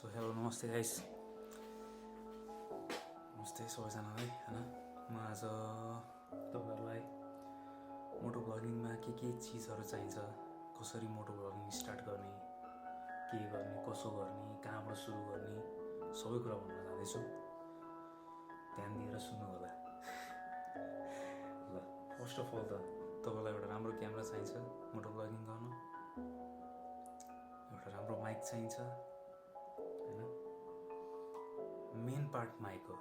So hello नमस्ते guys, नमस्ते सबैजनालाई होइन। म आज तपाईँहरूलाई मोटो ब्लगिङमा के चिजहरू चाहिन्छ, कसरी मोटो ब्लगिङ स्टार्ट गर्ने, के गर्ने, कसो गर्ने, कहाँबाट सुरु गर्ने, सबै कुरा भन्न जाँदैछु। ध्यान दिएर सुन्नु होला। ल, फर्स्ट अफ अल त तपाईँलाई एउटा राम्रो क्यामेरा चाहिन्छ मोटो ब्लगिङ गर्न, एउटा राम्रो माइक चाहिन्छ होइन। मेन पार्ट माइक हो,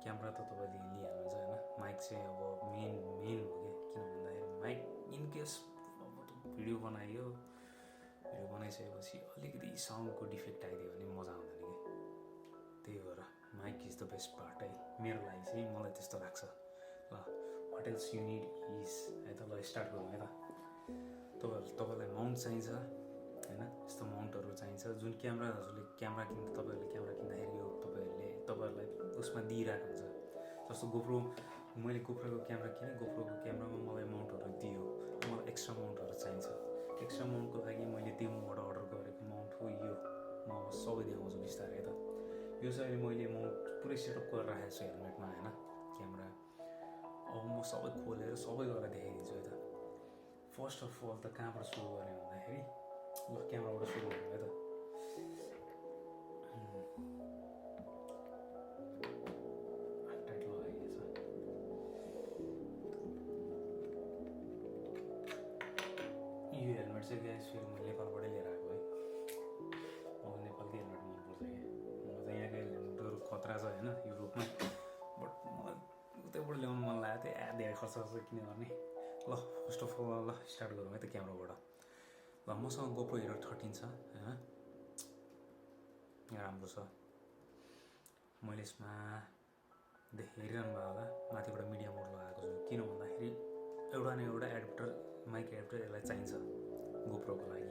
क्यामेरा त तपाईँले लिइहाल्नुहुन्छ होइन। माइक चाहिँ अब मेन हो क्या, किन भन्दाखेरि माइक इनकेस अब भिडियो बनाइसकेपछि अलिकति साउन्डको डिफेक्ट आइदियो भने मजा आउँदैन कि, त्यही भएर mic is the best part है मेरो लागि चाहिँ, मलाई त्यस्तो लाग्छ। ल, what else you need is है त। ल स्टार्ट गरौँ है त। तपाईँलाई माउन्ट चाहिन्छ होइन, यस्तो माउन्टहरू चाहिन्छ जुन हजुरले क्यामेरा किन्दाखेरि यो तपाईँहरूलाई उसमा दिइरहेको हुन्छ। जस्तो गोप्रो, मैले गोप्रोको क्यामेरा किनेँ, गोप्रोको क्यामेरामा मलाई माउन्टहरू दियो, मलाई एक्स्ट्रा माउन्टहरू चाहिन्छ। एक्स्ट्रा माउन्टको लागि मैले तेमुबाट अर्डर गरेको माउन्ट हो यो। म सबै देखाउँछु बिस्तारै त। यो चाहिँ अहिले मैले माउन्ट पुरै सेटअप गरेर राखेको छु हेलमेटमा होइन, क्यामेरा। अब म सबै खोलेर सबै गरेर देखाइदिन्छु है त। फर्स्ट अफ अल त कहाँबाट सुरु गर्ने भन्दाखेरि, ल क्यामेराबाट सुरु गरौँ है त। टाइट लगाइएको छ। यो हेलमेट चाहिँ गाइस फेरि म नेपालबाटै लिएर आएको है। मलाई नेपालकै हेलमेट मनपर्छ क्या। म त यहाँको हेलमेटहरू खतरा छ होइन युरोपमा, बट मलाई उतैबाट ल्याउनु मन लागेको थियो। धेरै खर्च किन गर्ने। ल फर्स्ट अफ अल ल स्टार्ट गरौँ है त क्यामेराबाट। ल, मसँग गोप्रो हिरो 13 छ होइन, राम्रो छ। मैले यसमा हेरिरहनु भयो होला, माथिबाट मिडिया मोड लगाएको छु। किन भन्दाखेरि एउटा न एउटा एडाप्टर, माइक एडाप्टर यसलाई चाहिन्छ गोप्रोको लागि।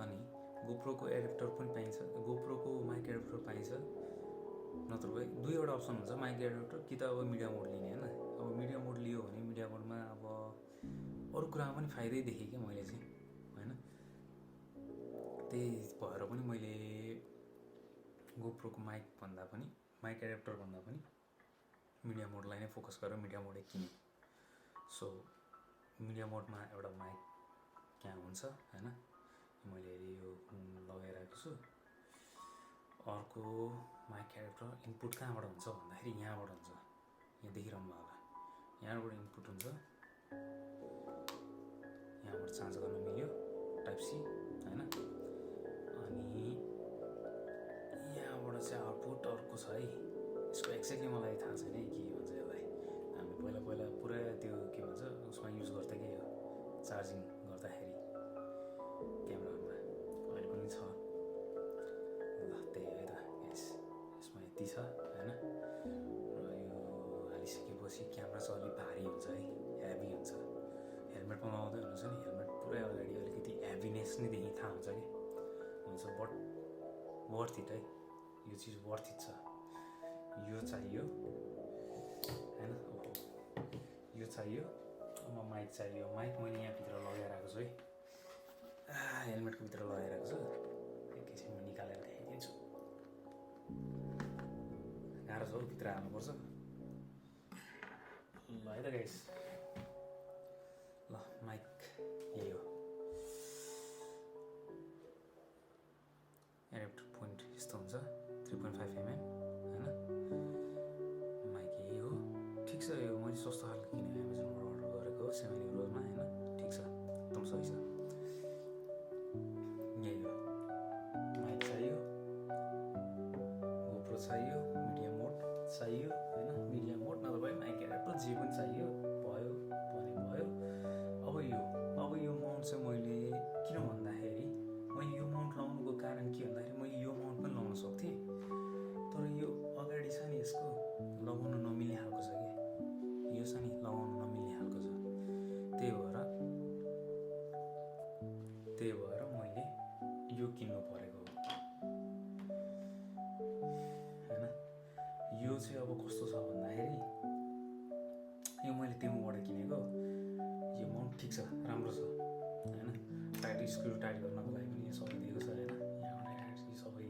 अनि गोप्रोको एडाप्टर पनि पाइन्छ, गोप्रोको माइक एडाप्टर पाइन्छ, नत्र भए दुईवटा अप्सन हुन्छ, माइक एडाप्टर कि त अब मिडिया मोड लिने होइन। अब मिडिया मोड लियो भने मिडिया मोडमा अब अरू कुरामा पनि फाइदै देखेँ क्या मैले चाहिँ होइन। त्यही भएर पनि मैले गोप्रोको माइक एडाप्टर भन्दा पनि मिडिया मोडलाई नै फोकस गरेर मिडिया मोडै किनेँ। सो मिडिया मोडमा एउटा माइक कहाँ हुन्छ होइन, मैले यो लगाइरहेको छु। अर्को माइक एडाप्टर इनपुट कहाँबाट हुन्छ भन्दाखेरि यहाँबाट हुन्छ, यहाँ देखिरहनु भयो होला, यहाँबाट इनपुट हुन्छ। यहाँबाट चार्ज गर्न मिल्यो, टाइप सी होइन। अनि यहाँबाट चाहिँ आउटपुट अर्को छ है, यसको एक्ज्याक्टली मलाई थाहा छैन है के भन्छ यसलाई। हामी पहिला पुरा त्यो के भन्छ उसमा युज गर्थ्यो कि यो चार्जिङ गर्दाखेरि क्यामेरामा, अहिले पनि छ। ल त्यही है त यस, यसमा यति छ होइन। र यो हालिसकेपछि क्यामेरा चाहिँ अलिक भारी हुन्छ है, हेभी हुन्छ। हेलमेटमा लगाउँदै हुनुहुन्छ नि, हेलमेट पुरै अगाडि अलिकति हेभिनेस नै देखि थाहा हुन्छ कि हुन्छ। बट वर्थ इट है, यो चिज वर्थ इट छ। यो चाहियो होइन, यो चाहियो। अब माइक चाहियो, माइक मैले यहाँभित्र लगाइरहेको छु है, हेलमेटको भित्र लगाइरहेको छु। एकैछिनमा निकालेर देखाइदिन्छु। गाह्रो छ हौ, भित्र हाल्नुपर्छ। ल है त गाइस, ल माइक यही हो। एडाप्टर पोइन्ट यस्तो हुन्छ, 3.5 mm होइन। माइक यही हो, ठिक छ। यो मैले सस्तो खालको किनेँ, एमाजोनबाट अर्डर गरेको हो, 7 युरोमा होइन। ठिक छ, एकदम सही छ। यही हो, माइक चाहियो, गोप्रो चाहियो, मिडिया मोड चाहियो होइन। मिडिया मोड नत्र भए माइक एडाप्टर जे पनि चाहियो, भयो भने भयो। अब यो माउन्ट चाहिँ मैले किन भन्दाखेरि, मैले यो माउन्ट लाउनुको कारण के भन्दाखेरि, मैले यो माउन्ट पनि लाउन सक्थेँ, तर यो अगाडि छ नि यसको लगाउन नमिल्ने खालको छ कि, यो छ नि लगाउन नमिल्ने खालको छ। त्यही भएर मैले यो किन्नु परेको हो होइन। यो चाहिँ अब कस्तो छ भन्दाखेरि, यो मैले तेमुबाट किनेको। यो माउन्ट ठिक छ, राम्रो छ होइन। टाइट स्क्रु टाइट गर्नको लागि पनि यो सबै दिएको छ होइन। यहाँबाट सबै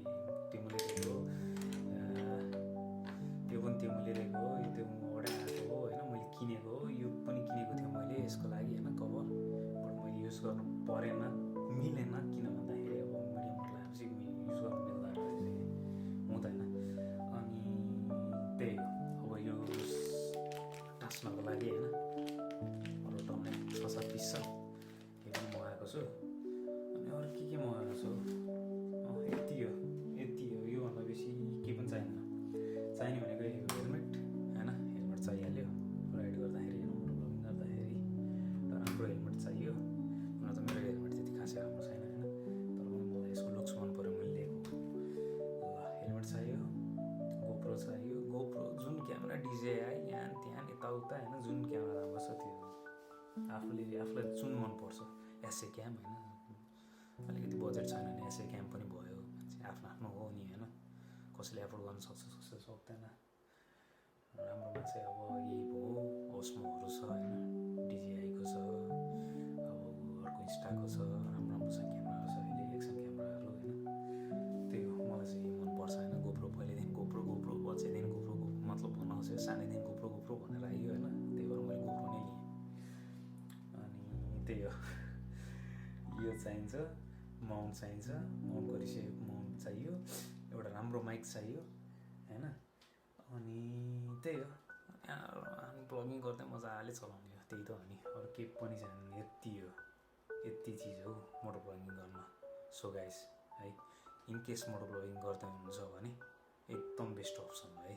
आफूलाई जुन मनपर्छ एसए क्याम्प होइन अलिकति बजेट छैन भने एसए क्याम्प पनि भयो मान्छे आफ्नो आफ्नो हो नि होइन कसैले एफोर्ड गर्न सक्छ कसैले सक्दैन राम्रोमा चाहिँ अब यही भयो ओस्मोहरू छ होइन डिजिआईको छ अब अर्को इन्स्टाको छ राम्रो छ क्यामेराहरू छ अहिले एक्सन क्यामेराहरू होइन त्यही हो मलाई चाहिँ मनपर्छ होइन गोप्रो पहिल्यैदेखि गोप्रो बच्चैदेखि गोप्रो मतलब बनाउँछ सानैदेखि गोप्रो भनेर आयो होइन त्यही भएर मैले गोप्रो नै लिएँ अनि त्यही हो यो चाहिन्छ माउन्ट चाहिन्छ माउन्टको रिसेप माउन्ट चाहियो एउटा राम्रो माइक चाहियो होइन अनि त्यही हो अनि ब्लगिङ गर्दै मजाले चलाउने हो त्यही त हो नि अरू केही पनि छैन यति हो यति चिज हो मोटो ब्लगिङ गर्न सो गाइस है इनकेस मोटो ब्लगिङ गर्दै हुनुहुन्छ भने एकदम बेस्ट अप्सन हो है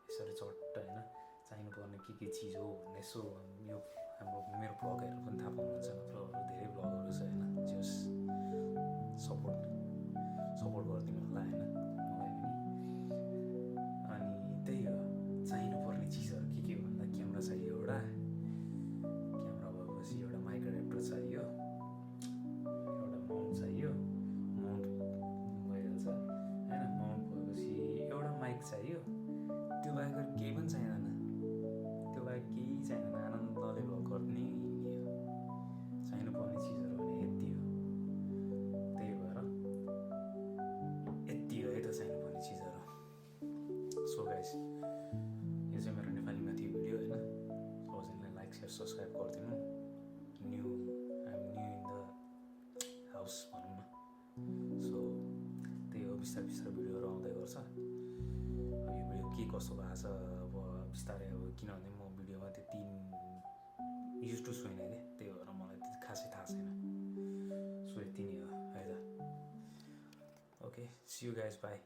यसरी चट्ट होइन चाहिनुपर्ने के चिज हो भन्ने यसो यो हाम्रो मेरो ब्लगहरू पनि थाहा पाउनुहुन्छ नत्र अरू धेरै ब्लगहरू छ होइन जस सपोर्ट गरिदिनु होला होइन मलाई पनि अनि त्यही हो चाहिनुपर्ने चिजहरू के भन्दा क्यामेरा चाहियो एउटा क्यामेरा भएपछि एउटा माइक एडाप्टर चाहियो एउटा माउन्ट चाहियो माउन्ट भइहाल्छ होइन माउन्ट भएपछि एउटा माइक चाहियो त्यो बाहेक केही पनि चाहिँदैन त्यो बाहेक केही चाहिँदैन आनन्दले भ्लग गर्ने चाहिनुपर्ने चिजहरू भने यति हो त्यही भएर यति हो है त चाहिनुपर्ने चिजहरू सो गाइस यो चाहिँ मेरो नेपालीमा थियो भिडियो होइन सबैजनाले लाइक सेयर सब्सक्राइब गरिदिनु I'm new in the house भनौँ न सो त्यही हो बिस्तारै भिडियोहरू आउँदै गर्छ अब यो भिडियो के कस्तो भएको छ अब बिस्तारै अब किनभने म भिडियोमा त्यति युज टु छुइनँ कि त्यही भएर मलाई त्यति खासै थाहा छैन सो यति नै हो है त okay see you guys by